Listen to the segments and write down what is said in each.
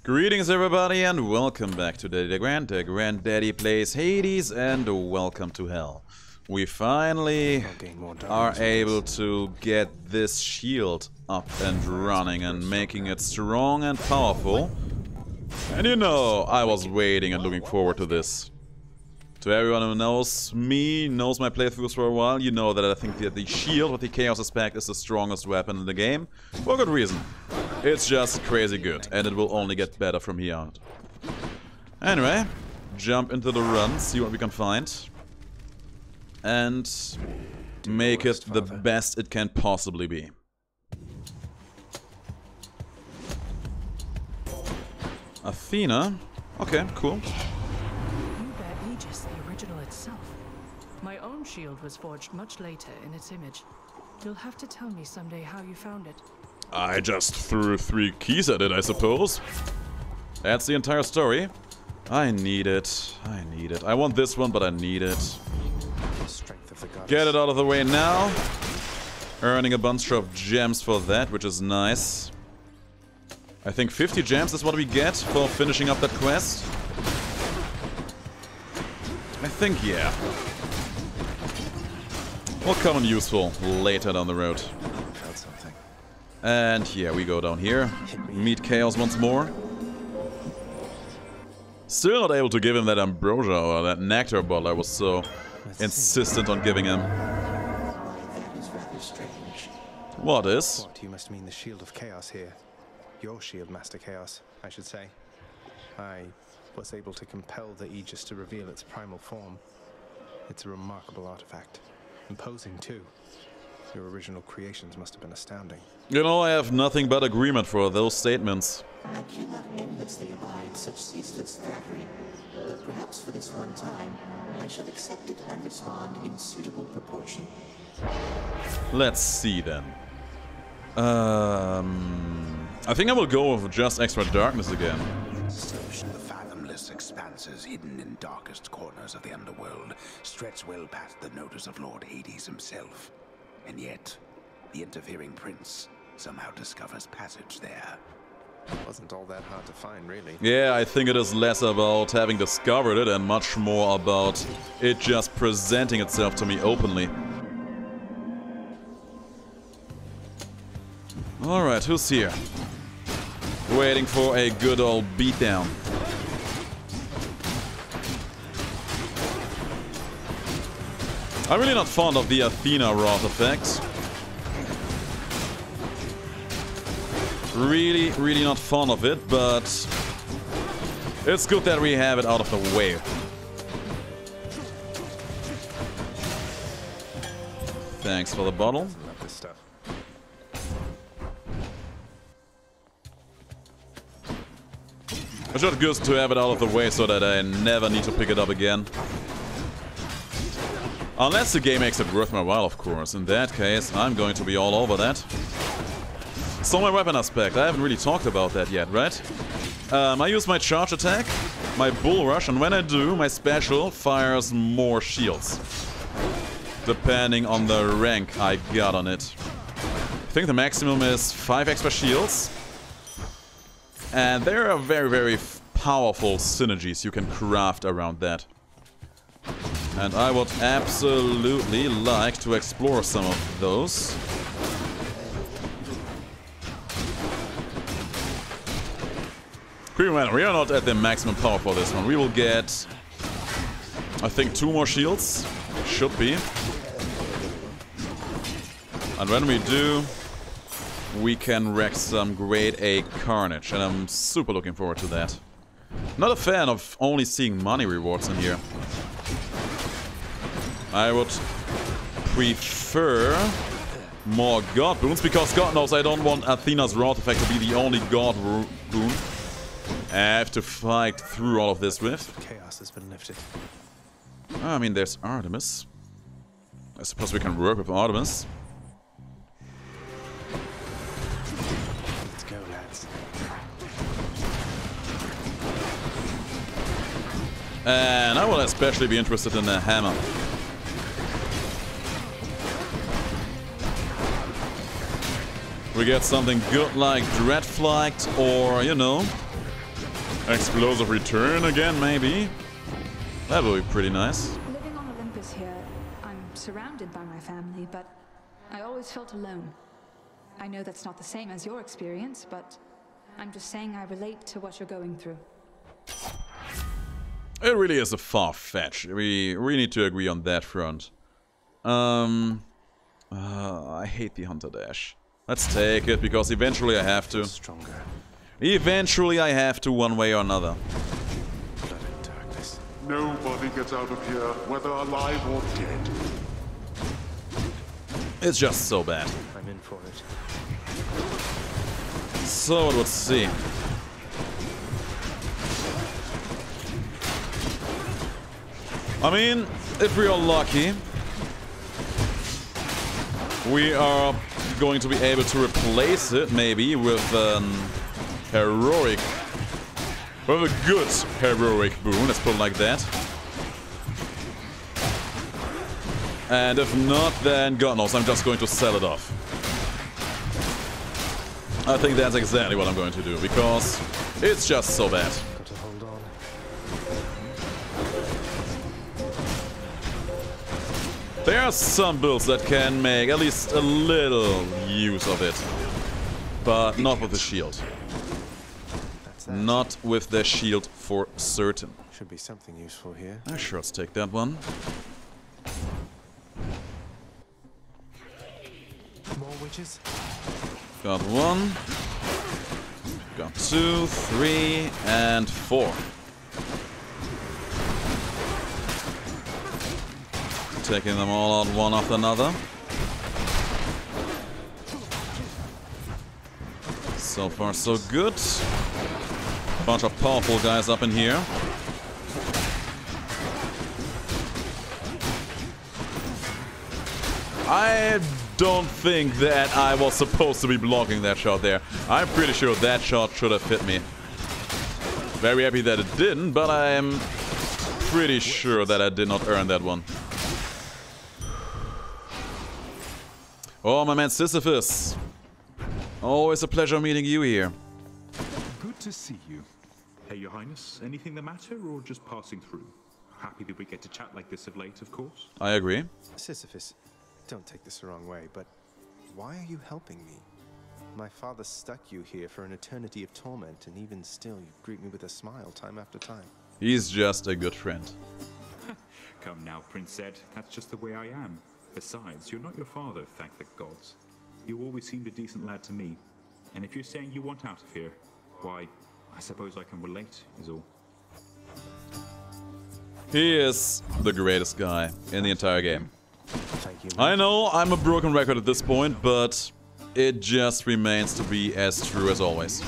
Greetings everybody and welcome back to DeGrand. DeGrand Plays Hades and welcome to Hell. We finally are able to get this shield up and running and making it strong and powerful. And you know, I was waiting and looking forward to this. To everyone who knows me, knows my playthroughs for a while, you know that I think that the shield with the Chaos aspect is the strongest weapon in the game. For good reason. It's just crazy good, and it will only get better from here out. Anyway, jump into the run, see what we can find. And make it the best it can possibly be. Athena. Okay, cool. My own shield was forged much later in its image. You'll have to tell me someday how you found it. I just threw 3 keys at it, I suppose. That's the entire story. I need it. I need it. I want this one, but I need it. Get it out of the way now. Earning a bunch of gems for that, which is nice. I think 50 gems is what we get for finishing up that quest. I think, yeah. Will come in useful later down the road. Felt something. And yeah, we go down here. Meet Chaos once more. Still not able to give him that ambrosia or that nectar bottle I was so insistent on giving him. What is? What, you must mean the Shield of Chaos here. Your shield, Master Chaos, I should say. I was able to compel the Aegis to reveal its primal form. It's a remarkable artifact. Imposing, too. Your original creations must have been astounding. You know, I have nothing but agreement for those statements. I cannot endlessly abide such ceaseless flattery, but perhaps for this one time, I shall accept it and respond in suitable proportion. Let's see then. I think I will go with just extra darkness again. The fathomless expanses hidden in darkest corners of the underworld stretch well past the notice of Lord Hades himself. And yet, the interfering prince somehow discovers passage there. Wasn't all that hard to find, really. Yeah, I think it is less about having discovered it and much more about it just presenting itself to me openly. Alright, who's here? Waiting for a good old beatdown. I'm really not fond of the Athena Wrath effect. Really not fond of it, but it's good that we have it out of the way. Thanks for the bottle. Love this stuff. It's just good to have it out of the way so that I never need to pick it up again. Unless the game makes it worth my while, of course. In that case, I'm going to be all over that. So my weapon aspect, I haven't really talked about that yet, right? I use my charge attack, my bull rush, and when I do, my special fires more shields. Depending on the rank I got on it. I think the maximum is 5 extra shields. And there are very powerful synergies you can craft around that. And I would absolutely like to explore some of those. Remember, we are not at the maximum power for this one. We will get, I think, 2 more shields. Should be. And when we do, we can wreak some grade A carnage, and I'm super looking forward to that. Not a fan of only seeing money rewards in here. I would prefer more god boons, because God knows I don't want Athena's Wrath effect to be the only god boon I have to fight through all of this with. Chaos has been lifted. I mean, there's Artemis. I suppose we can work with Artemis. Let's go, lads. And I will especially be interested in the hammer. We get something good like Dreadflight or, you know, Explosive return again, maybe? That would be pretty nice. Living on Olympus here, I'm surrounded by my family, but I always felt alone. I know that's not the same as your experience, but I'm just saying I relate to what you're going through. It really is a far-fetched. We need to agree on that front. I hate the Hunter Dash. Let's take it, because eventually I have to. Stronger. Eventually I have to, one way or another. Blood and darkness. Nobody gets out of here, whether alive or dead. It's just so bad. I'm in for it. So let's see. I mean, if we are lucky, we are going to be able to replace it, maybe, with an heroic... with a good heroic boon, let's put it like that. And if not, then God knows, I'm just going to sell it off. I think that's exactly what I'm going to do, because it's just so bad. Got to hold on. There are some builds that can make at least a little use of it. But not with the shield. That's that. Not with the shield for certain. Should be something useful here. Sure, let's take that one. More witches? Got 1. Got 2, 3, and 4. Taking them all out one after another. So far so good. Bunch of powerful guys up in here. I don't think that I was supposed to be blocking that shot there. I'm pretty sure that shot should have hit me. Very happy that it didn't, but I am pretty sure that I did not earn that one. Oh, my man Sisyphus. Always a pleasure meeting you here. Good to see you. Hey, Your Highness, anything the matter or just passing through? Happy that we get to chat like this of late, of course. I agree. Sisyphus, don't take this the wrong way, but why are you helping me? My father stuck you here for an eternity of torment, and even still you greet me with a smile time after time. He's just a good friend. Come now, Prince Ed, that's just the way I am. Besides, you're not your father, thank the gods. You always seemed a decent lad to me. And if you're saying you want out of here, why, I suppose I can relate, is all. He is the greatest guy in the entire game. Thank you. I know I'm a broken record at this point, but it just remains to be as true as always.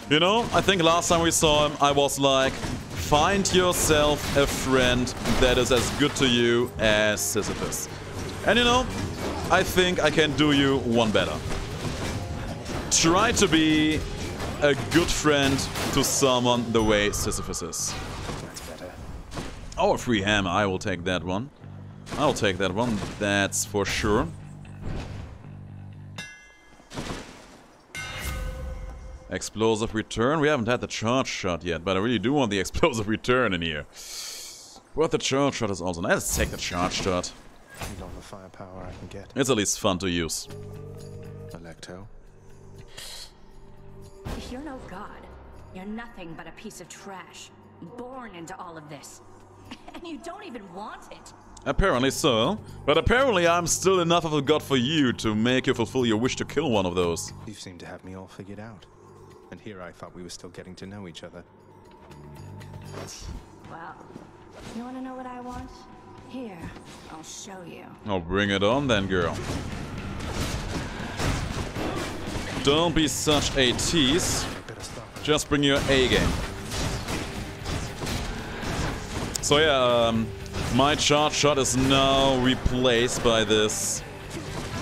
You know, I think last time we saw him, I was like, find yourself a friend that is as good to you as Sisyphus. And you know, I think I can do you one better. Try to be a good friend to someone the way Sisyphus is. That's better. Oh, a free hammer, I will take that one. I'll take that one, that's for sure. Explosive return. We haven't had the charge shot yet, but I really do want the explosive return in here. But the charge shot is also nice. Let's take the charge shot. Need all the firepower I can get. It's at least fun to use. Electo. If you're no god, you're nothing but a piece of trash. Born into all of this. And you don't even want it. Apparently so. But apparently I'm still enough of a god for you to make you fulfill your wish to kill one of those. You seem to have me all figured out. And here I thought we were still getting to know each other. Well, you want to know what I want? Here, I'll show you. Oh, bring it on then, girl. Don't be such a tease. Just bring your A game. So yeah, my charge shot is now replaced by this.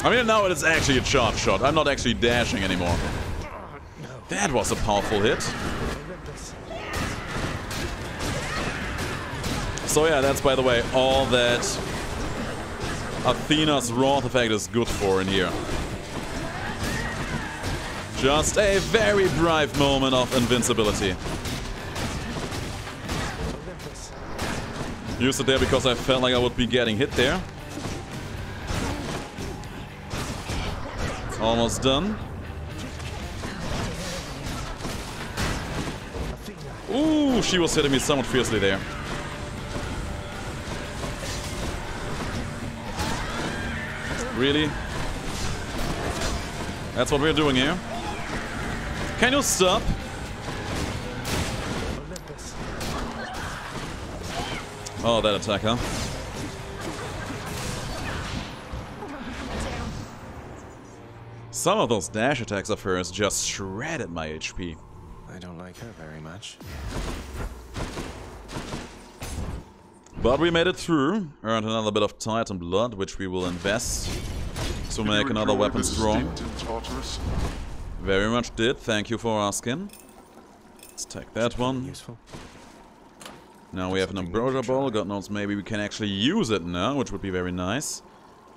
I mean, now it is actually a charge shot. I'm not actually dashing anymore. That was a powerful hit. So yeah, that's, by the way, all that Athena's Wrath effect is good for in here. Just a very brief moment of invincibility. Used it there because I felt like I would be getting hit there. Almost done. Ooh, she was hitting me somewhat fiercely there. Really? That's what we're doing here. Can you stop? Oh, that attack, huh? Some of those dash attacks of hers just shredded my HP. I don't like her very much. But we made it through, earned another bit of Titan blood, which we will invest to make another weapon strong. Very much did, thank you for asking. Let's take that one. Useful. Now we have an embroider ball, God knows maybe we can actually use it now, which would be very nice.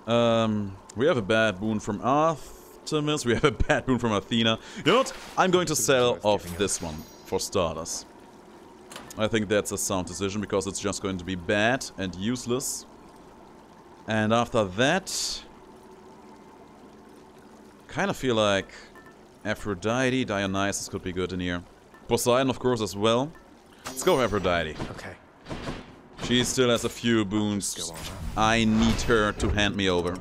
We have a bad boon from Artemis, we have a bad boon from Athena. You know what? I'm going to sell off this one, for starters. I think that's a sound decision, because it's just going to be bad and useless. And after that... kind of feel like Aphrodite, Dionysus could be good in here. Poseidon, of course, as well. Let's go with Aphrodite. Okay. She still has a few boons. I need her to hand me over.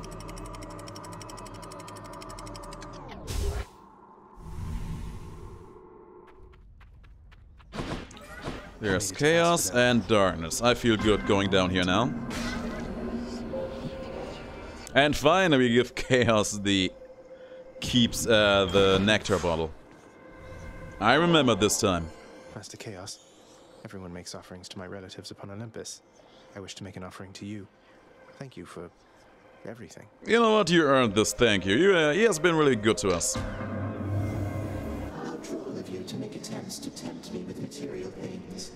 There's chaos and darkness. I feel good going down here now. And finally we give chaos the nectar bottle. I remember this time. Master Chaos, everyone makes offerings to my relatives upon Olympus. I wish to make an offering to you. Thank you for everything. You know what? You earned this, thank you. He has been really good to us. How cruel of you to make attempts to tempt me with material things.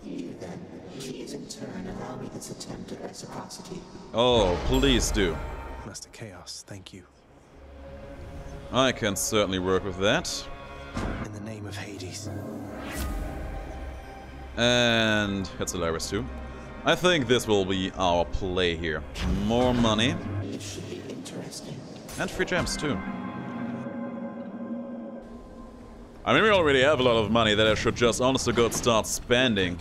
You then, please in turn allow me this attempt at reciprocity. Oh, please do. Master Chaos, thank you. I can certainly work with that. In the name of Hades. And it's hilarious too. I think this will be our play here. More money. It should be interesting. And free gems too. I mean, we already have a lot of money that I should just honest to God start spending.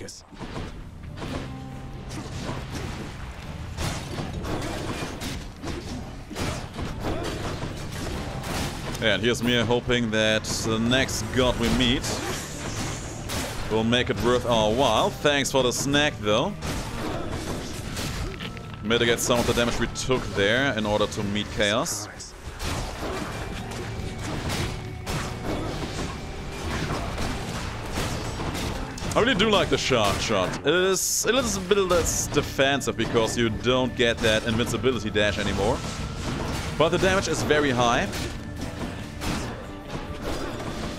And here's me hoping that the next god we meet will make it worth our while. Thanks for the snack though. Mitigate some of the damage we took there in order to meet chaos. I really do like the shark shot. It is a little bit less defensive because you don't get that invincibility dash anymore. But the damage is very high.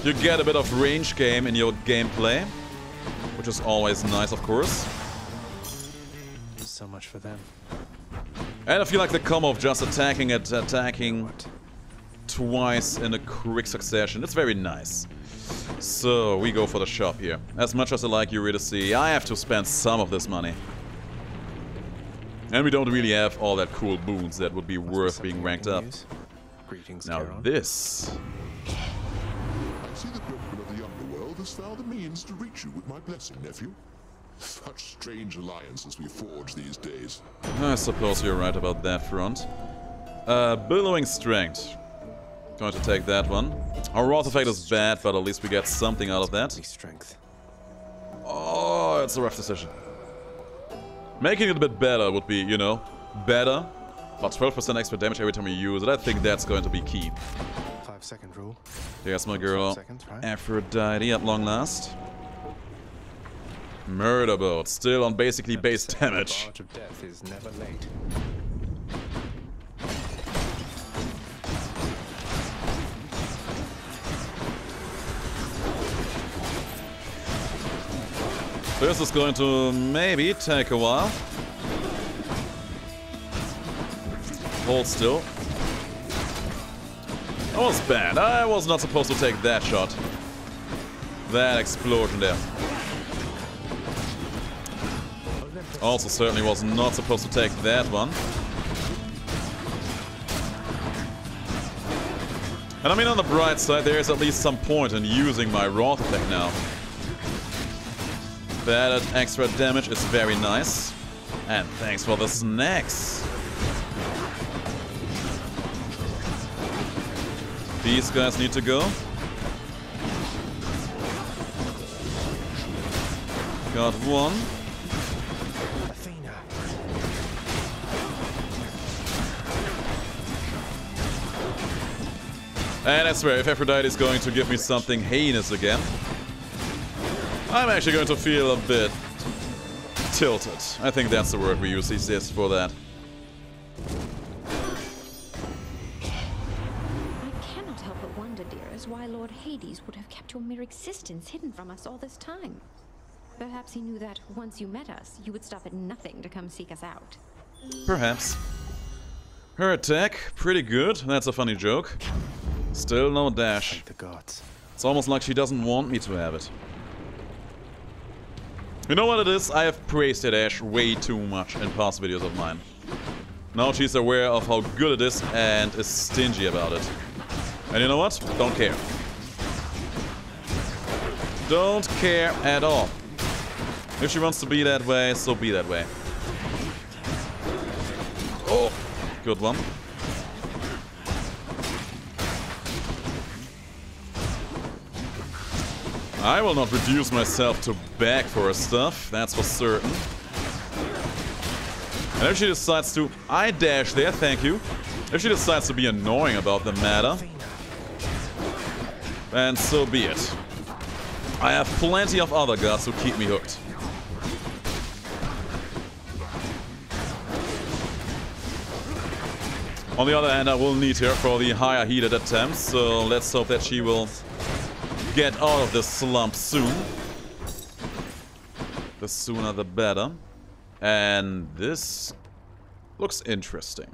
You get a bit of range game in your gameplay, which is always nice, of course. So much for them. And I feel like the combo of just attacking twice in a quick succession, it's very nice. So, we go for the shop here. As much as I like Eurydice, I have to spend some of this money. And we don't really have all that cool boons that would be worth being ranked up. Now this... I see the Broken of the Underworld has found the means to reach you with my blessing, nephew. Such strange alliances we forge these days. I suppose you're right about that front. Billowing Strength. Going to take that one. Our artifact is bad, but at least we get something out of that. Strength. Oh, it's a rough decision. Making it a bit better would be, you know, better. But 12% extra damage every time you use it, I think that's going to be key. 5-second rule. There's my girl, seconds, right? Aphrodite at long last. Murder boat, still on basically base damage. The barge of death is never late. This is going to maybe take a while. Hold still. That was bad. I was not supposed to take that shot. That explosion there. Also certainly was not supposed to take that one. And I mean, on the bright side, there is at least some point in using my Wrath effect now. That extra damage is very nice. And thanks for the snacks. These guys need to go. Got one. And I swear, if Aphrodite is going to give me something heinous again, I'm actually going to feel a bit tilted. I think that's the word we use these days for that. I cannot help but wonder, dearest, why Lord Hades would have kept your mere existence hidden from us all this time. Perhaps he knew that once you met us, you would stop at nothing to come seek us out. Perhaps. Her attack, pretty good. That's a funny joke. Still no dash. Thank the gods. It's almost like she doesn't want me to have it. You know what it is? I have praised that Ash way too much in past videos of mine. Now she's aware of how good it is and is stingy about it. And you know what? Don't care. Don't care at all. If she wants to be that way, so be that way. Oh, good one. I will not reduce myself to beg for her stuff, that's for certain. And if she decides to... I dash there, thank you. If she decides to be annoying about the matter, then so be it. I have plenty of other gods who keep me hooked. On the other hand, I will need her for the higher heated attempts, so let's hope that she will get out of this slump soon. The sooner the better. And this looks interesting.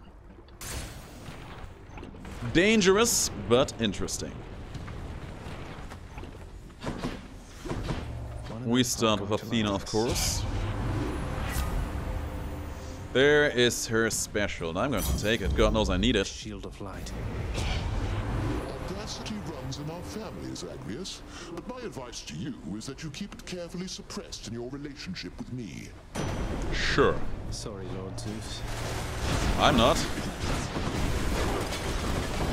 Dangerous, but interesting. We start with Athena, of course. There is her special, and I'm going to take it. God knows I need it. Shield of light. Audacity runs in our families, Agrius. But my advice to you is that you keep it carefully suppressed in your relationship with me. Sure. Sorry, Lord Zeus. I'm not.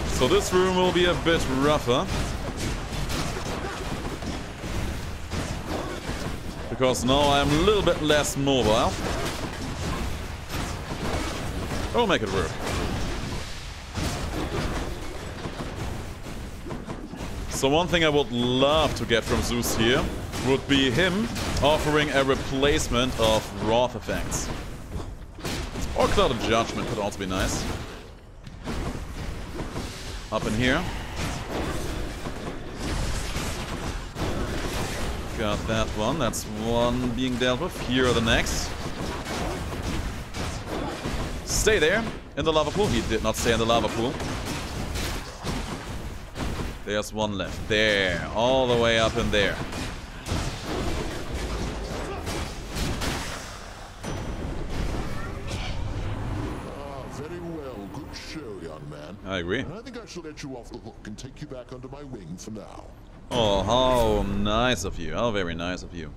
So this room will be a bit rougher. Because now I'm a little bit less mobile. I'll make it work. So one thing I would love to get from Zeus here would be him offering a replacement of Wrath effects. Or Cloud of Judgment could also be nice. Up in here. Got that one. That's one being dealt with. Here are the next. Stay there in the lava pool. He did not stay in the lava pool. There's one left. There. All the way up in there. Very well. Good show, young man. I agree. And I think I shall let you off the hook and take you back under my wing for now. Oh, how nice of you. How very nice of you.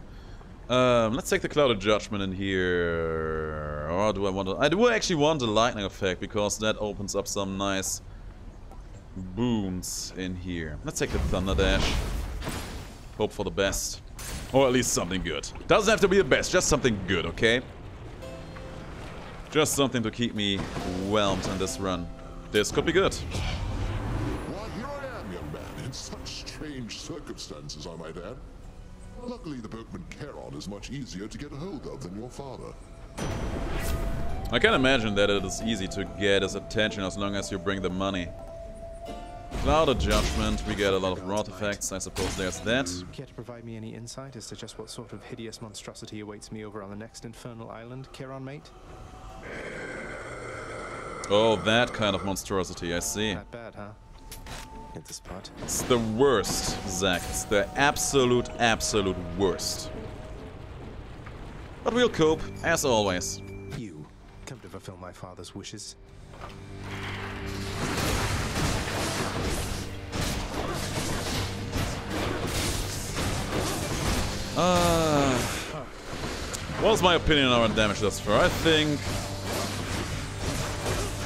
Let's take the Cloud of Judgment in here. Or do I want to... I do actually want the lightning effect, because that opens up some nice booms in here. Let's take the Thunder Dash. Hope for the best. Or at least something good. Doesn't have to be the best, just something good, okay? Just something to keep me whelmed in this run. This could be good. Why, here I am, young man, in such strange circumstances, I might add. Luckily, the boatman Charon is much easier to get a hold of than your father. I can imagine that it is easy to get his attention as long as you bring the money. Cloud of Judgment, we get a lot of Wrath effects, I suppose there's that. Care to provide me any insight as to just what sort of hideous monstrosity awaits me over on the next infernal island, Charon, mate? Oh, that kind of monstrosity, I see. Not bad, huh? Hit the spot. It's the worst, Zach. It's the absolute worst. But we'll cope, as always. You come to fulfill my father's wishes. What's my opinion on our damage thus far? I think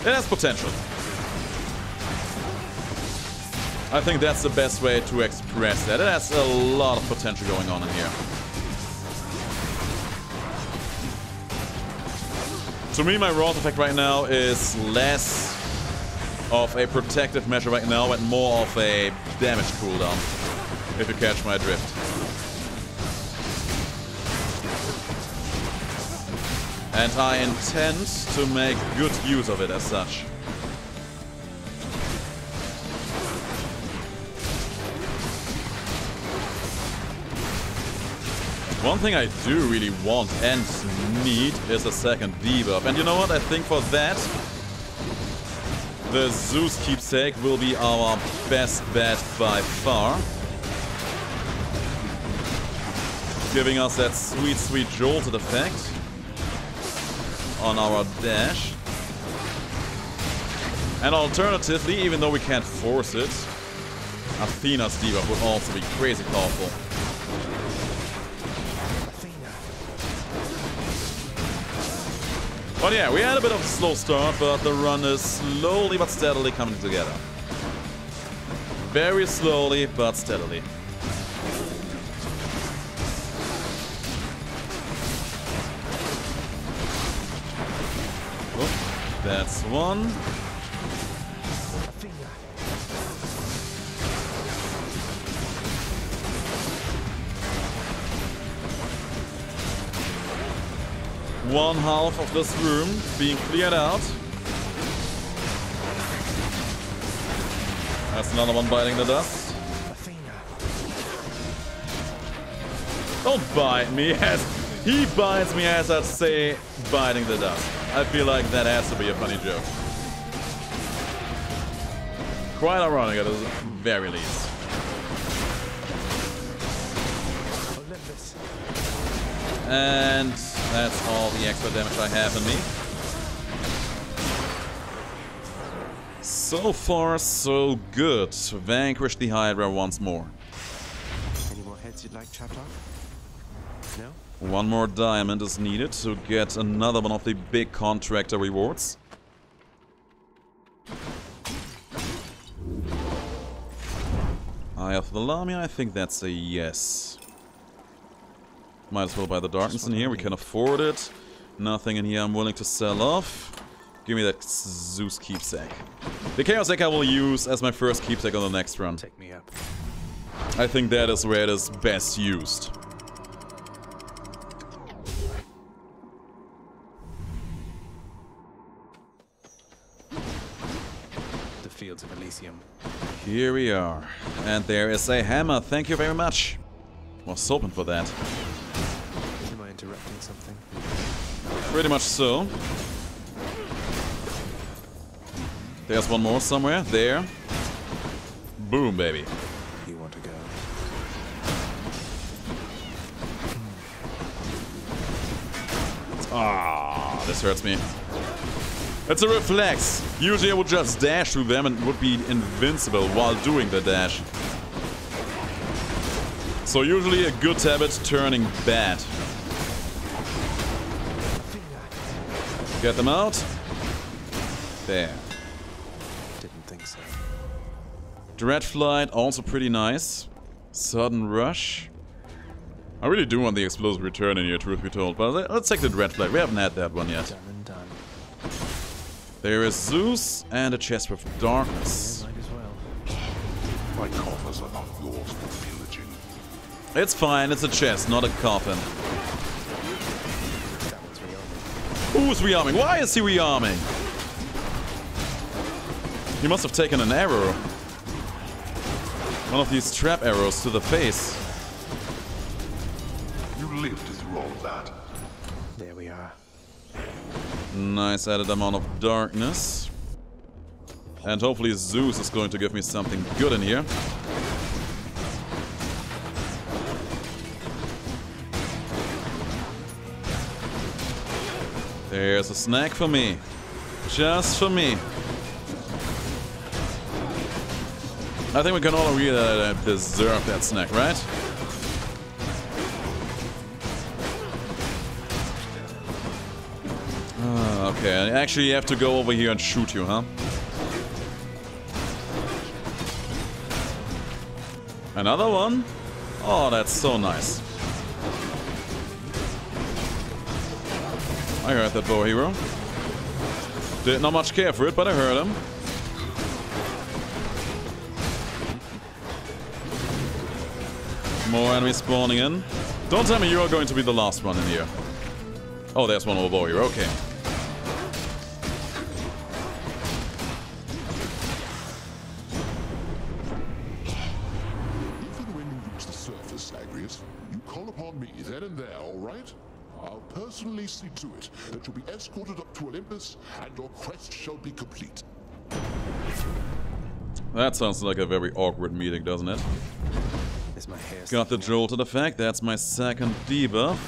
it has potential. I think that's the best way to express that. It has a lot of potential going on in here. To me, my wrath effect right now is less of a protective measure right now and more of a damage cooldown, if you catch my drift. And I intend to make good use of it as such. One thing I do really want and need is a second debuff. And you know what? I think for that, the Zeus keepsake will be our best bet by far. Giving us that sweet jolted effect on our dash. And alternatively, even though we can't force it, Athena's debuff would also be crazy powerful. But yeah, we had a bit of a slow start, but the run is slowly but steadily coming together. Very slowly but steadily. Oh, that's one. One half of this room being cleared out. That's another one biting the dust. Don't bite me as he bites me as I say biting the dust. I feel like that has to be a funny joke. Quite ironic at the very least. And that's all the extra damage I have in me. So far, so good. Vanquish the Hydra once more. Any more heads you'd like chopped off? No? One more diamond is needed to get another one of the big contractor rewards. Eye of the Lamia, I think that's a yes. Might as well buy the darkness in here, we can afford it. Nothing in here I'm willing to sell off. Give me that Zeus keepsake. The Chaos Egg I will use as my first keepsake on the next run. Take me up. I think that is where it is best used. The fields of Elysium. Here we are. And there is a hammer, thank you very much. Was hoping for that. Am I interrupting something? Pretty much so. There's one more somewhere. There. Boom, baby. You want to go? Ah, this hurts me. It's a reflex. Usually I would just dash through them and would be invincible while doing the dash. So usually a good habit turning bad. Get them out. There. Didn't think so. Dreadflight, also pretty nice. Sudden Rush. I really do want the explosive return in here, truth be told. But let's take the Dreadflight. We haven't had that one yet. Done and done. There is Zeus and a chest with darkness. Might as well. My coffers are not yours for pillaging. It's fine, it's a chest, not a coffin. That one's rearming. Who's rearming? Why is he rearming? He must have taken an arrow. One of these trap arrows to the face. You lived through all that. There we are. Nice added amount of darkness. And hopefully Zeus is going to give me something good in here. There's a snack for me. Just for me. I think we can all agree that I deserve that snack, right? Okay, I actually have to go over here and shoot you, huh? Another one? Oh, that's so nice. I heard that bow hero. Did not much care for it, but I heard him. More enemies spawning in. Don't tell me you're going to be the last one in here. Oh, there's one more bow hero, okay. Then and there, all right? I'll personally see to it that you'll be escorted up to Olympus and your quest shall be complete. That sounds like a very awkward meeting, doesn't it? Is my hair got the jolted effect, that's my second debuff.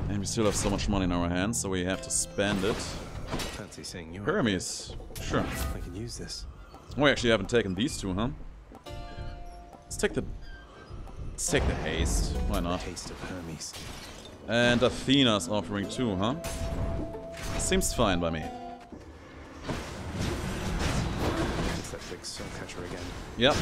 And we still have so much money in our hands, so we have to spend it. Fancy seeing you. Hermes, sure. I can use this. Oh, we actually haven't taken these two, huh? Let's take the haste. Why not? Taste of Hermes. And Athena's offering too, huh? Seems fine by me. It's that big soul catcher again. Yep.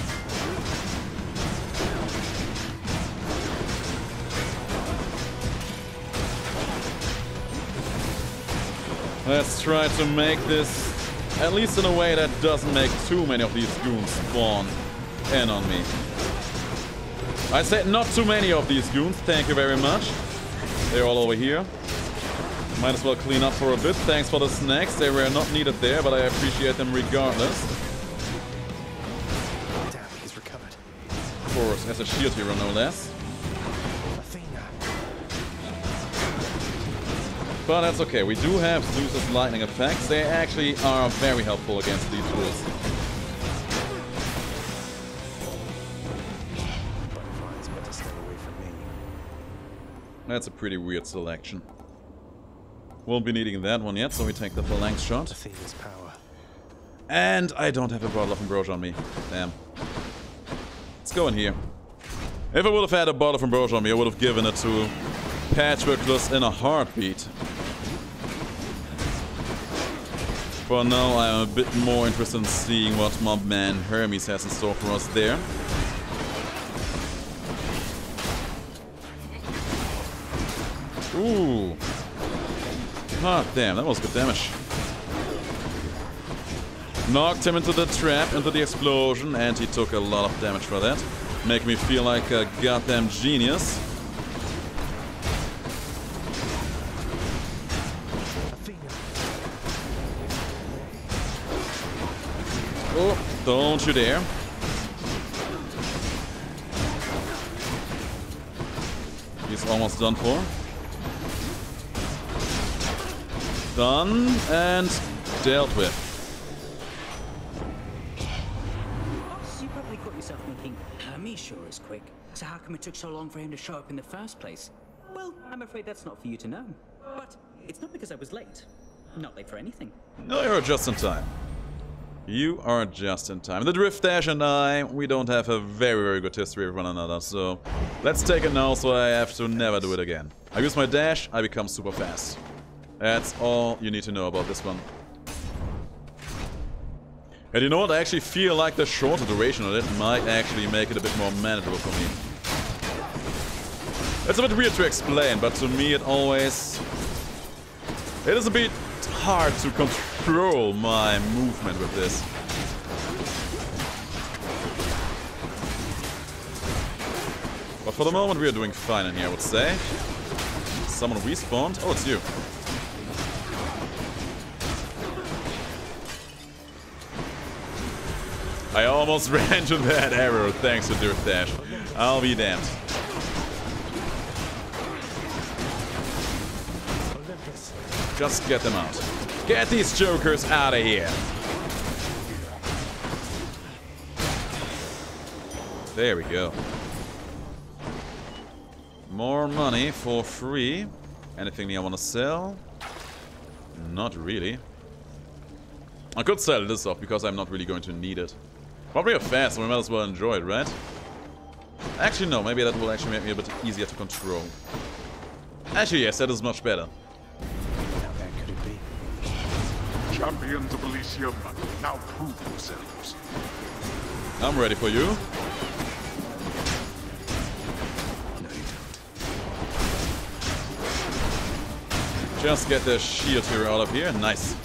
Let's try to make this at least in a way that doesn't make too many of these goons spawn in on me. I said not too many of these goons, thank you very much. They're all over here. Might as well clean up for a bit. Thanks for the snacks, they were not needed there, but I appreciate them regardless. Damn, he's recovered. Of course, as a shield hero no less. But that's okay, we do have Zeus's lightning effects. They actually are very helpful against these tools. That's a pretty weird selection. Won't be needing that one yet, so we take the phalanx shot. Athena's power. And I don't have a bottle of ambrosia on me. Damn. Let's go in here. If I would have had a bottle of ambrosia on me, I would have given it to Patroclus in a heartbeat. For now, I'm a bit more interested in seeing what my man Hermes has in store for us there. Ooh. Ah, damn, that was good damage. Knocked him into the trap, into the explosion, and he took a lot of damage for that. Make me feel like a goddamn genius. Oh, don't you dare. He's almost done for. Done and dealt with. So you probably caught yourself thinking, Hermes sure is quick. So how come it took so long for him to show up in the first place? Well, I'm afraid that's not for you to know. But it's not because I was late. Not late for anything. No, you're just in time. You are just in time. The Drift Dash and I, we don't have a very, very good history with one another, so let's take it now so I have to never do it again. I use my dash, I become super fast. That's all you need to know about this one. And you know what? I actually feel like the shorter duration of it might actually make it a bit more manageable for me. It's a bit weird to explain, but to me it always... It is a bit hard to control my movement with this. But for the moment we are doing fine in here, I would say. Someone respawned? Oh, it's you. I almost ran to that arrow thanks to Dirt Dash. I'll be damned. Just get them out. Get these jokers out of here. There we go. More money for free. Anything I want to sell? Not really. I could sell this off because I'm not really going to need it. Probably a fast, so we might as well enjoy it, right? Actually, no. Maybe that will actually make me a bit easier to control. Actually, yes, that is much better. How bad could it be? Champions of Elysium, now prove yourselves. I'm ready for you. No, you don't. Just get the shield hero out of here. Nice.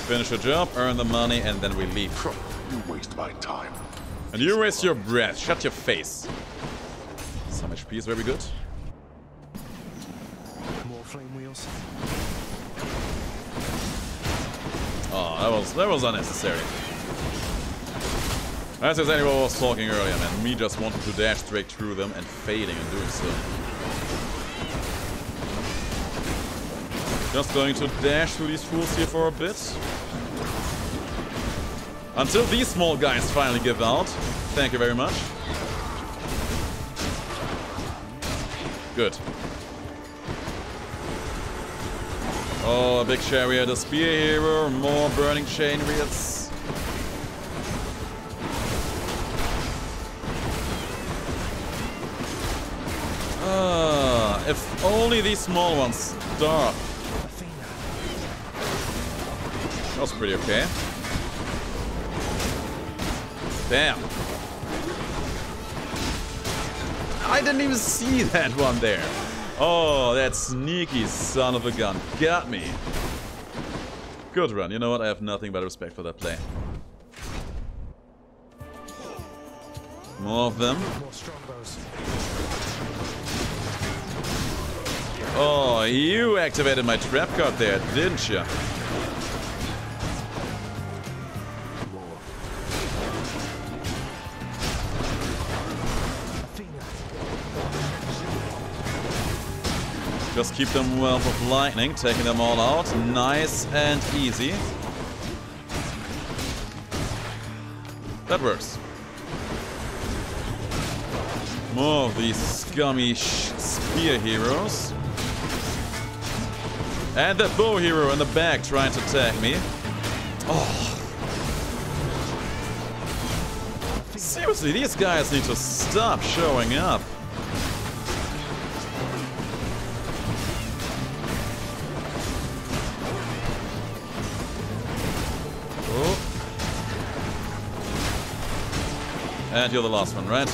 Finish the job, earn the money, and then we leave. You waste my time. And you waste your breath. Shut your face. Some HP is very good. More flame wheels. Oh, that was unnecessary. As anyone was talking earlier, man, me just wanting to dash straight through them and failing in doing so. Just going to dash through these fools here for a bit. Until these small guys finally give out. Thank you very much. Good. Oh, a big chariot, a spear hero, more burning chain wheels. If only these small ones stop. That was pretty okay. Damn. I didn't even see that one there. Oh, that sneaky son of a gun got me. Good run. You know what? I have nothing but respect for that play. More of them. More strongbows. Oh, you activated my trap card there, didn't you? Just keep them Wealth of Lightning, taking them all out. Nice and easy. That works. More of these scummy spear heroes. And that bow hero in the back trying to attack me. Oh. Seriously, these guys need to stop showing up. Oh. And you're the last one, right?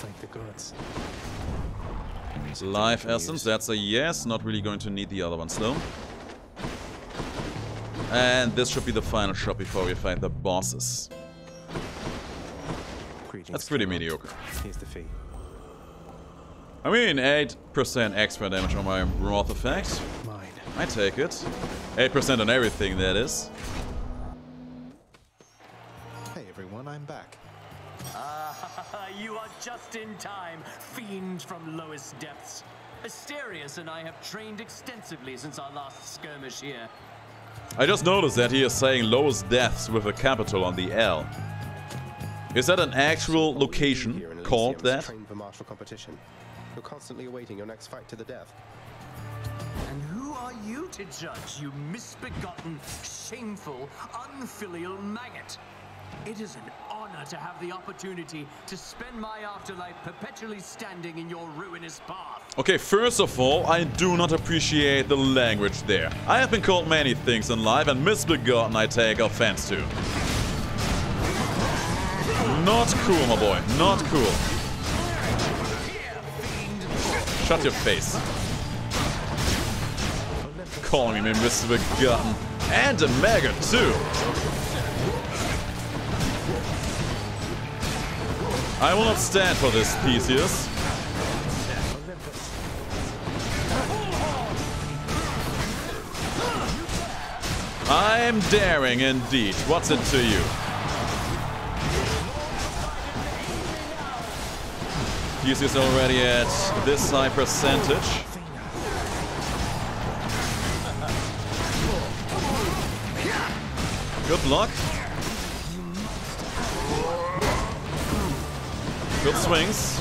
Thank the gods. Life essence, that's a yes. Not really going to need the other ones though. And this should be the final shop before we fight the bosses. That's pretty mediocre. Here's the fee. I mean, 8% extra damage on my Wrath effect. Mine. I take it. 8% on everything, that is. Hey everyone, I'm back. You are just in time, fiend from lowest depths. Asterius and I have trained extensively since our last skirmish here. I just noticed that he is saying lowest depths with a capital on the L. Is that an actual location called that? Trained for martial competition. You're constantly awaiting your next fight to the death. And who are you to judge, you misbegotten, shameful, unfilial maggot? It is an honor to have the opportunity to spend my afterlife perpetually standing in your ruinous path. Okay, first of all, I do not appreciate the language there. I have been called many things in life, and misbegotten I take offense to. Not cool, my boy. Not cool. Shut your face. Calling me misbegotten. And a maggot, too. I will not stand for this, Theseus. I'm daring indeed. What's it to you? Theseus already at this high percentage. Good luck. Good swings.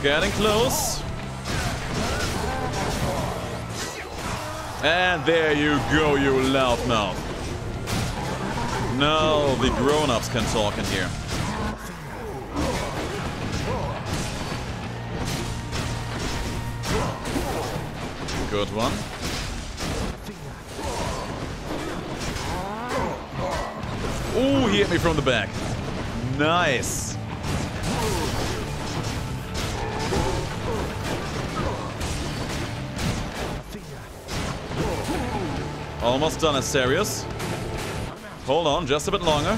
Getting close. And there you go, you loudmouth. Now the grown-ups can talk in here. Good one. Ooh, he hit me from the back. Nice. Almost done, Asterius. Hold on, just a bit longer.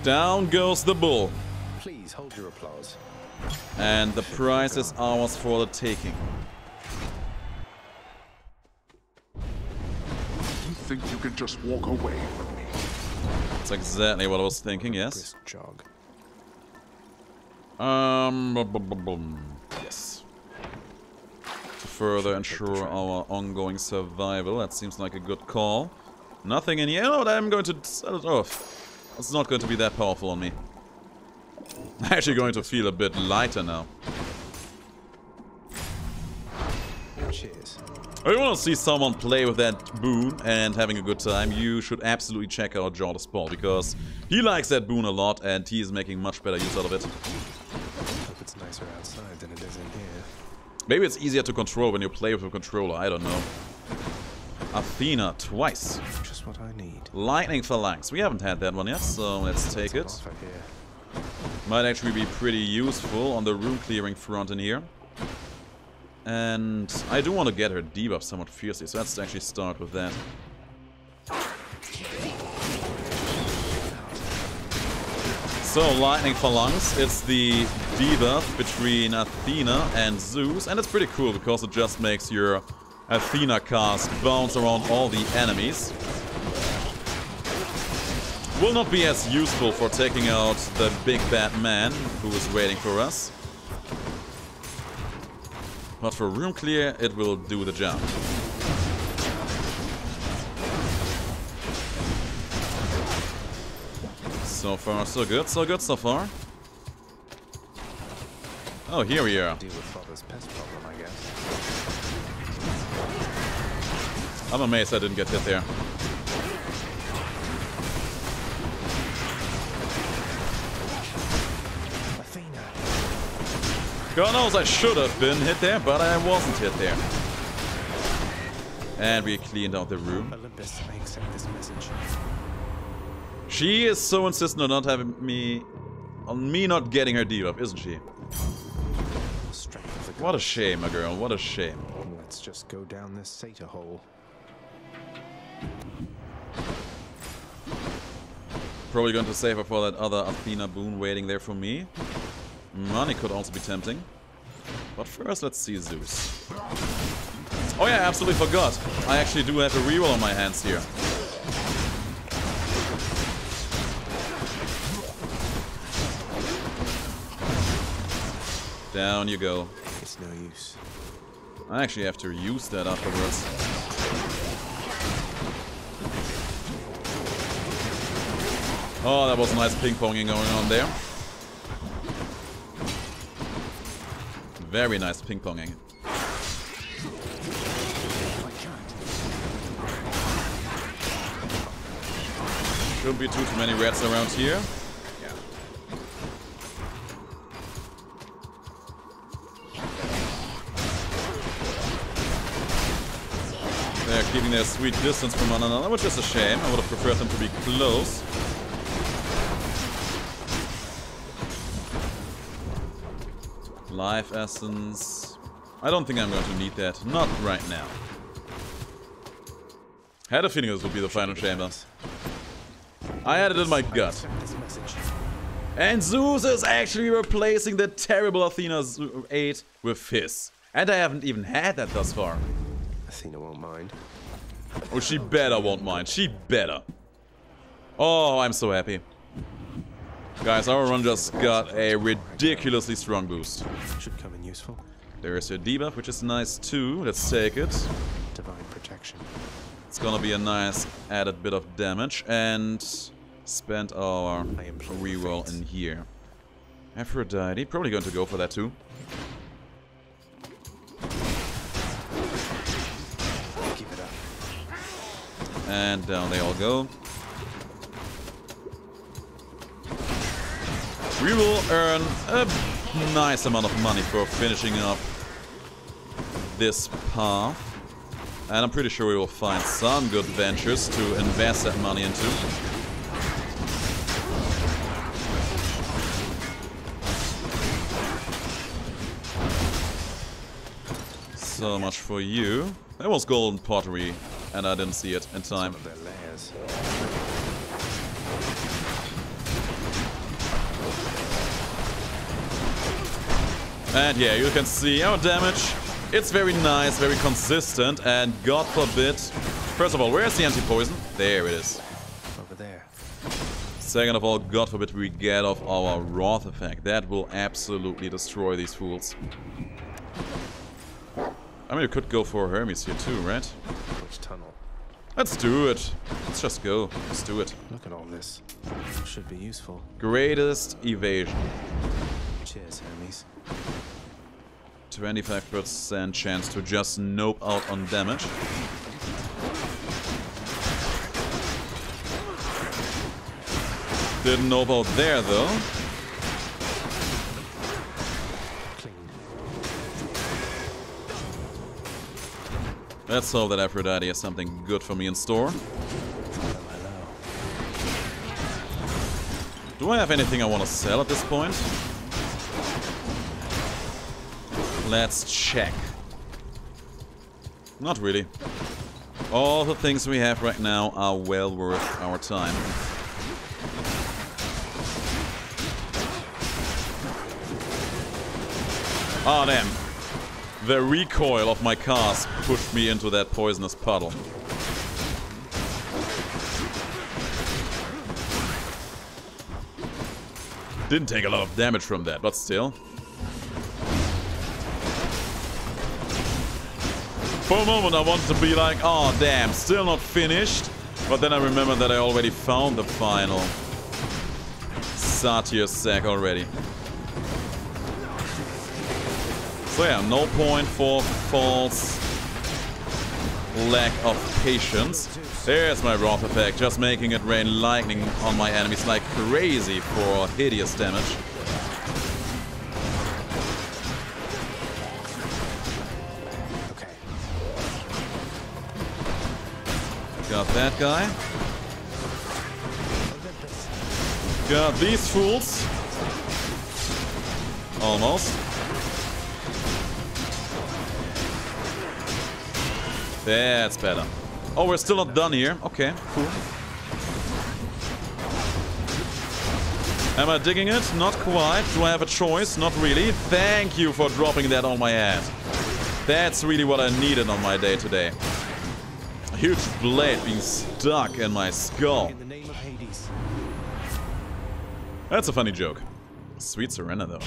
Down goes the bull. Please hold your applause. And the prize is ours for the taking. You think you can just walk away from me? That's exactly what I was thinking, yes. Brisk jog. Yes. To further ensure our ongoing survival, that seems like a good call. Nothing in here. Oh, I'm going to sell it off. It's not going to be that powerful on me. I'm actually going to feel a bit lighter now. Cheers. If you want to see someone play with that boon and having a good time, you should absolutely check out Jordas Paul, because he likes that boon a lot and he is making much better use out of it. Hope it's nicer outside than it is in here. Maybe it's easier to control when you play with a controller, I don't know. Athena, twice. Just what I need. Lightning Phalanx. We haven't had that one yet, so let's take it. Might actually be pretty useful on the room clearing front in here. And I do want to get her debuff somewhat fiercely, so let's actually start with that. So, Lightning Phalanx, it's the debuff between Athena and Zeus, and it's pretty cool because it just makes your Athena cast bounce around all the enemies. Will not be as useful for taking out the big bad man who is waiting for us. But for room clear, it will do the job. So far, so good. So good so far. Oh, here we are. Deal with father's pest problem, I guess. I'm amazed I didn't get hit there. God knows I should have been hit there, but I wasn't hit there. And we cleaned out the room. Olympus, I accept this message. She is so insistent on not having me, on me not getting her debuff, isn't she? What a shame, my girl. What a shame. Let's just go down this satyr hole. Probably going to save her for that other Athena boon waiting there for me. Money could also be tempting. But first, let's see Zeus. Oh yeah, I absolutely forgot. I actually do have a reroll on my hands here. Down you go. It's no use. I actually have to use that afterwards. Oh, that was nice ping-ponging going on there. Very nice ping-ponging. Shouldn't be too many rats around here. Yeah. They're keeping their sweet distance from one another, which is a shame. I would have preferred them to be close. Life essence. I don't think I'm going to need that. Not right now. Had a feeling this would be the final chamber. I had it in my gut. And Zeus is actually replacing the terrible Athena's 8 with his. And I haven't even had that thus far. Athena won't mind. Oh, she better won't mind. She better. Oh, I'm so happy. Guys, our run just got a ridiculously strong boost. Should come in useful. There is your debuff, which is nice too. Let's take it. Divine protection. perfection. It's gonna be a nice added bit of damage, and spend our reroll in here. Aphrodite, probably going to go for that too. Keep it up. And down they all go. We will earn a nice amount of money for finishing up this path. And I'm pretty sure we will find some good ventures to invest that money into. So much for you. That was golden pottery, and I didn't see it in time. Some of their layers. And yeah, you can see our damage. It's very nice, very consistent, and God forbid... First of all, where's the anti-poison? There it is. Over there. Second of all, God forbid we get off our Wrath effect. That will absolutely destroy these fools. I mean, you could go for Hermes here too, right? Which tunnel? Let's do it. Let's just go. Let's do it. Look at all this. Should be useful. Greatest evasion. Cheers, Hermes. 25% chance to just nope out on damage. Didn't nope out there though. Let's hope that Aphrodite has something good for me in store. Do I have anything I want to sell at this point? Let's check. Not really. All the things we have right now are well worth our time. Ah, damn. The recoil of my cast pushed me into that poisonous puddle. Didn't take a lot of damage from that, but still. For a moment I wanted to be like, oh damn, still not finished. But then I remembered that I already found the final Satyr sack already. So yeah, no point for false lack of patience. There's my Wrath effect, just making it rain lightning on my enemies like crazy for hideous damage. Got that guy. Got these fools. Almost. That's better. Oh, we're still not done here. Okay, cool. Am I digging it? Not quite. Do I have a choice? Not really. Thank you for dropping that on my head. That's really what I needed on my day today. A huge blade being stuck in my skull. In the name of Hades. That's a funny joke. Sweet surrender, though.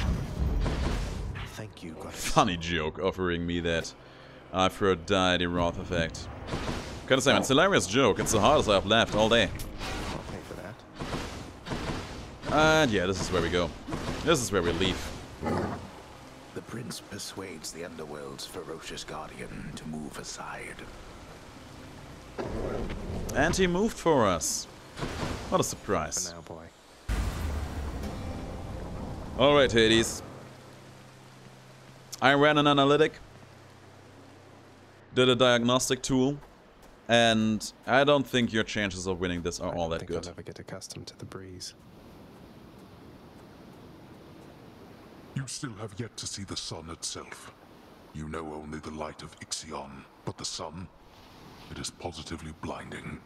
Thank you, goddess. Funny joke offering me that Aphrodite Wrath effect. Kinda say, man, it's a hilarious joke. It's the hardest I've laughed all day. I'll pay for that. And yeah, this is where we go. This is where we leave. The prince persuades the underworld's ferocious guardian to move aside. And he moved for us. What a surprise. For now, boy. Alright, Hades. I ran an analytic. Did a diagnostic tool. And I don't think your chances of winning this are all that good. I'll never get accustomed to the breeze. You still have yet to see the sun itself. You know only the light of Ixion, but the sun, it is positively blinding.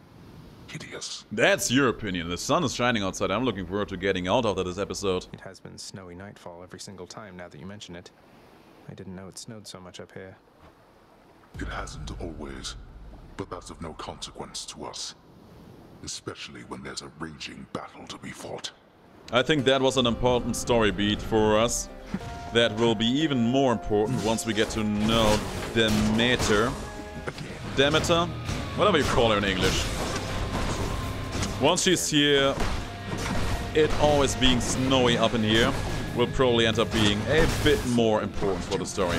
Hideous. That's your opinion. The sun is shining outside. I'm looking forward to getting out of this episode. It has been snowy nightfall every single time now that you mention it. I didn't know it snowed so much up here. It hasn't always, but that's of no consequence to us. Especially when there's a raging battle to be fought. I think that was an important story beat for us. That will be even more important once we get to know Demeter. Again. Demeter, whatever you call her in English. Once she's here, it always being snowy up in here will probably end up being a bit more important for the story.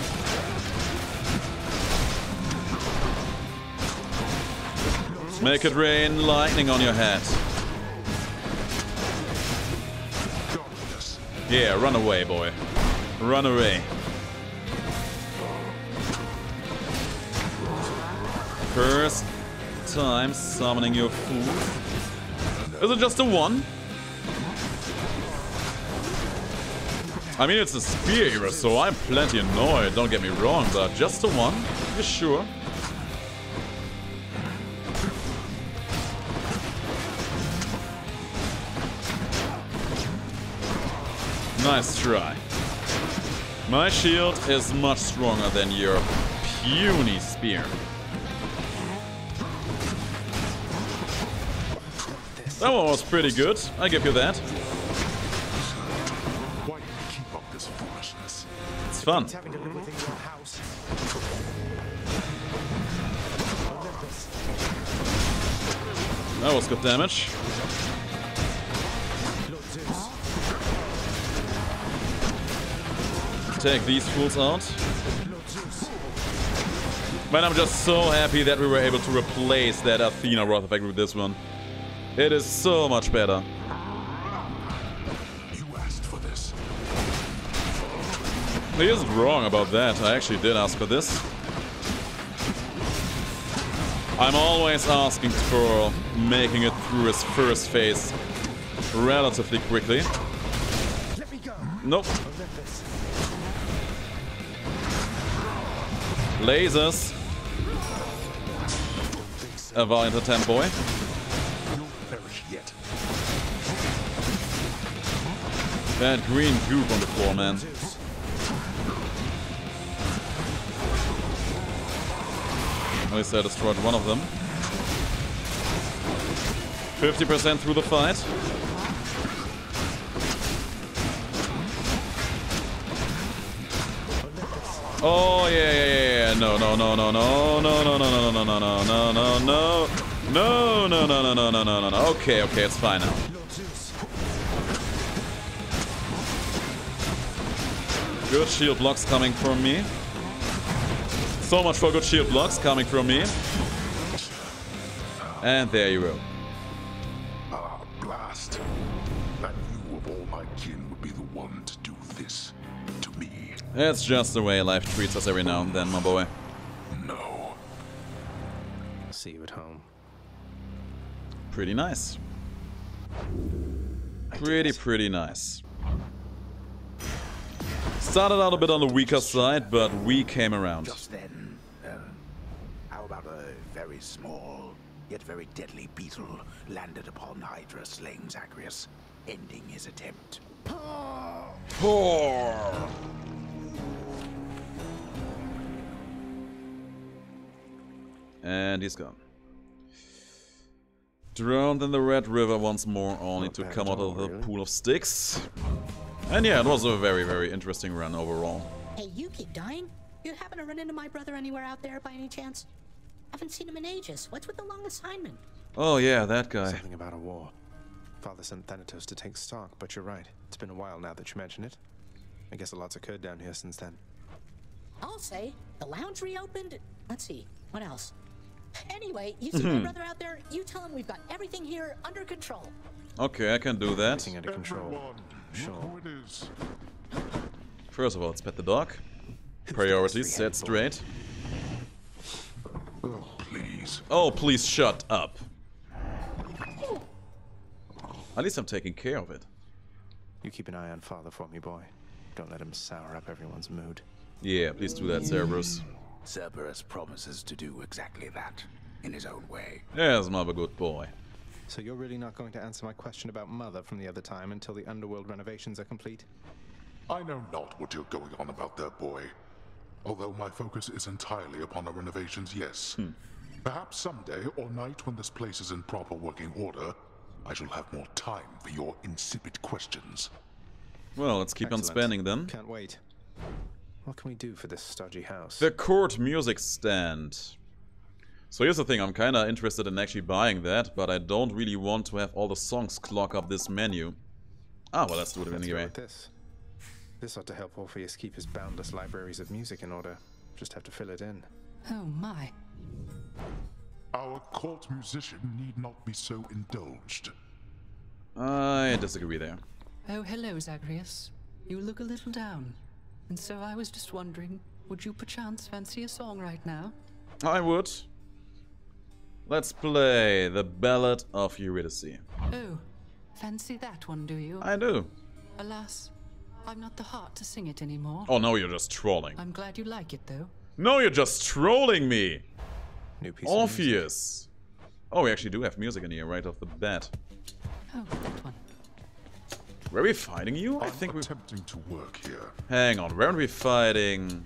Make it rain lightning on your head. Yeah, run away, boy. Run away. First time summoning your food. Is it just a one? I mean, it's a spear, so I'm plenty annoyed, don't get me wrong, but just a one? You sure? Nice try. My shield is much stronger than your puny spear. That one was pretty good, I give you that. Why do you keep up this foolishness? It's fun. That was good damage. Take these fools out. Man, I'm just so happy that we were able to replace that Athena Wrath effect with this one. It is so much better. You asked for this. He isn't wrong about that. I actually did ask for this. I'm always asking for making it through his first phase relatively quickly. Nope. Lasers. A valiant attempt, boy. That green goop on the floor, man. At least I destroyed one of them. 50% through the fight. Oh yeah. No. Okay, it's fine now. Good shield blocks coming from me. So much for good shield blocks coming from me. And there you go. Ah, blast. That you of all my kin would be the one to do this to me. It's just the way life treats us every now and then, my boy. No. See you at home. Pretty nice. Pretty nice. Started out a bit on the weaker side, but we came around. Just then, how about a very small, yet very deadly beetle landed upon HYDRA, slaying Zagreus, ending his attempt. And he's gone. Drowned in the Red River once more, only to come out of the pool of sticks. And yeah, it was a very interesting run overall. Hey, you keep dying? You happen to run into my brother anywhere out there by any chance? Haven't seen him in ages. What's with the long assignment? Oh yeah, that guy. Something about a war. Father sent Thanatos to take stock, but you're right. It's been a while now that you mention it. I guess a lot's occurred down here since then. I'll say, the lounge reopened. Let's see, what else? Anyway, you see my brother out there? You tell him we've got everything here under control. Okay, I can do that. Everything under control. Sure. It is. First of all, let's pet the dog. Priorities set straight. Oh, please. Oh, please shut up. At least I'm taking care of it. You keep an eye on Father for me, boy. Don't let him sour up everyone's mood. Yeah, please do that, Cerberus. Cerberus promises to do exactly that, in his own way. Yes, my good boy. So you're really not going to answer my question about Mother from the other time until the underworld renovations are complete? I know not what you're going on about there, boy. Although my focus is entirely upon the renovations, yes. Perhaps someday or night when this place is in proper working order, I shall have more time for your insipid questions. Well, let's keep on spending then. Can't wait. What can we do for this stodgy house? The court music stand. So here's the thing, I'm kinda interested in actually buying that, but I don't really want to have all the songs clog up this menu. Ah, well, let's do it anyway. This ought to help Orpheus keep his boundless libraries of music in order. Just have to fill it in. Oh my. Our court musician need not be so indulged. I disagree there. Oh, hello, Zagreus. You look a little down. And so I was just wondering, would you perchance fancy a song right now? I would. Let's play the Ballad of Eurydice. Oh, fancy that one, do you? I do. Alas, I'm not the heart to sing it anymore. Oh no, you're just trolling. I'm glad you like it, though. No, you're just trolling me! New piece Orpheus! Oh, we actually do have music in here right off the bat. Oh, that one. Were we fighting you? I think we're attempting to work here. Hang on, weren't we fighting...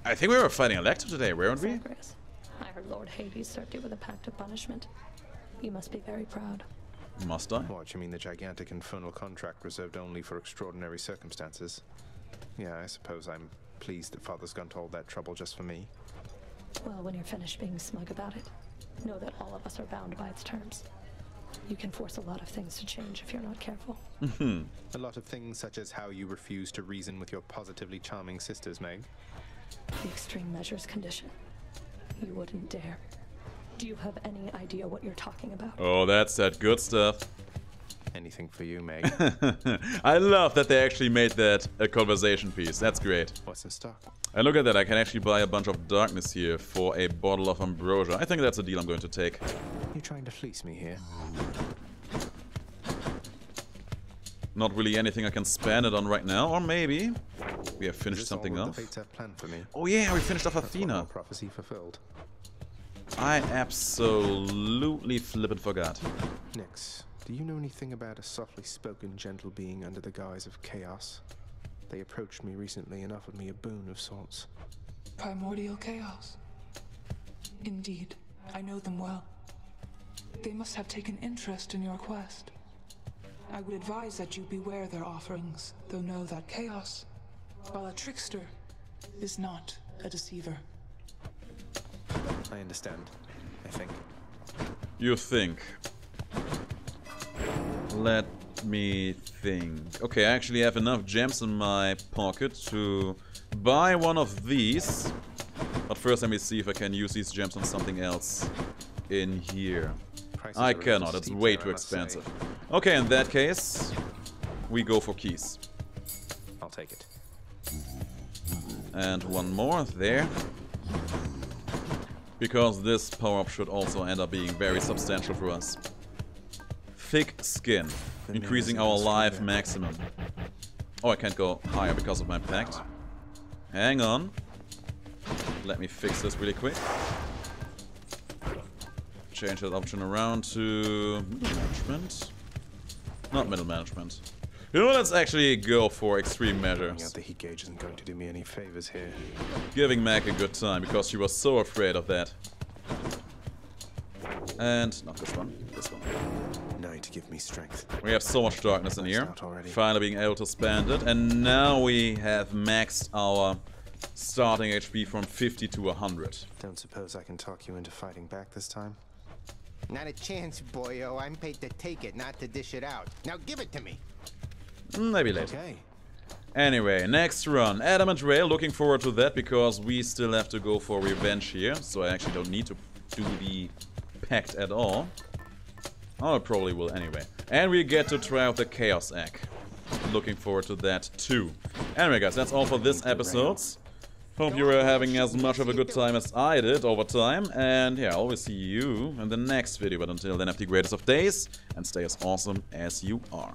I think we were fighting Electra today, weren't we? Zagreus, I heard Lord Hades served you with a pact of punishment. You must be very proud. Must I? What, you mean the gigantic infernal contract reserved only for extraordinary circumstances? Yeah, I suppose I'm pleased that Father's gone to all that trouble just for me. Well, when you're finished being smug about it, know that all of us are bound by its terms. You can force a lot of things to change if you're not careful. A lot of things such as how you refuse to reason with your positively charming sisters, Meg. The extreme measures condition. You wouldn't dare. Do you have any idea what you're talking about? Oh, that's that good stuff. Anything for you, Meg. I love that they actually made that a conversation piece. That's great. What's in stock? And look at that, I can actually buy a bunch of darkness here for a bottle of ambrosia. I think that's a deal I'm going to take. You're trying to fleece me here. Not really anything I can spend it on right now, or maybe we have finished something off. The fates have planned for me? Oh yeah, we finished off Athena. Prophecy fulfilled. I absolutely flippin' forgot. Nyx, do you know anything about a softly spoken gentle being under the guise of chaos? They approached me recently and offered me a boon of sorts. Primordial chaos. Indeed, I know them well. They must have taken interest in your quest. I would advise that you beware their offerings, though know that chaos, while a trickster, is not a deceiver. I understand, I think. You think. Let me think. Okay, I actually have enough gems in my pocket to buy one of these. But first let me see if I can use these gems on something else in here. I cannot, it's way too expensive. Okay, in that case, we go for keys. I'll take it. And one more there. Because this power-up should also end up being very substantial for us. Thick skin, increasing our life maximum. Oh, I can't go higher because of my pact. Hang on. Let me fix this really quick. Change that option around to middle management. Not middle management. You know, let's actually go for extreme measures. The heat gauge isn't going to do me any favors here. Giving Meg a good time because she was so afraid of that. And not this one, this one. Night to give me strength. We have so much darkness in here. Finally being able to spend it, and now we have maxed our starting HP from 50 to 100. Don't suppose I can talk you into fighting back this time? Not a chance, boyo. I'm paid to take it, not to dish it out. Now give it to me. Maybe later. Okay. Anyway, next run. Adamant Rail, looking forward to that because we still have to go for revenge here. So I actually don't need to do the pact at all. Oh, I probably will anyway. And we get to try out the Chaos Egg. Looking forward to that too. Anyway guys, that's all for this episode. Hope you were having as much of a good time as I did over time. And yeah, I'll always see you in the next video. But until then, have the greatest of days and stay as awesome as you are.